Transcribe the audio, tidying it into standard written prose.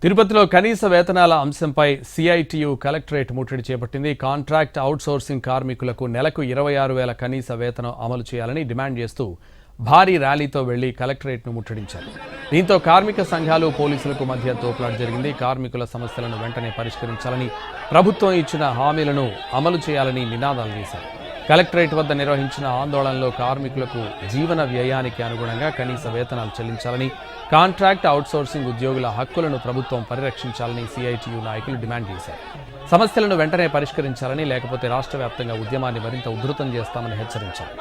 తిరుపతిలో కనీస వేతనాల అంశంపై సిఐటియు కలెక్టరేట్ ముట్టడి చేపట్టింది. కాంట్రాక్ట్ అవుట్సోర్సింగ్ కార్మికులకు నెలకు 26,000 కనీస వేతనం అమలు చేయాలని డిమాండ్ చేస్తూ భారీ ర్యాలీతో వెళ్లి కలెక్టరేట్ను ముట్టడించారు. దీంతో కార్మిక సంఘాలు పోలీసులకు మధ్య తోపులాట జరిగింది. కార్మికుల సమస్యలను వెంటనే పరిష్కరించాలని, ప్రభుత్వం ఇచ్చిన హామీలను అమలు చేయాలని నినాదాలు చేశారు. కలెక్టరేట్ వద్ద నిర్వహించిన ఆందోళనలో కార్మికులకు జీవన వ్యయానికి అనుగుణంగా కనీస వేతనాలు చెల్లించాలని, కాంట్రాక్ట్ అవుట్సోర్సింగ్ ఉద్యోగుల హక్కులను ప్రభుత్వం పరిరక్షించాలని సిఐటియు నాయకులు డిమాండ్ చేశారు. సమస్యలను వెంటనే పరిష్కరించాలని, లేకపోతే రాష్ట్ర వ్యాప్తంగా ఉద్యమాన్ని మరింత ఉధృతం చేస్తామని హెచ్చరించారు.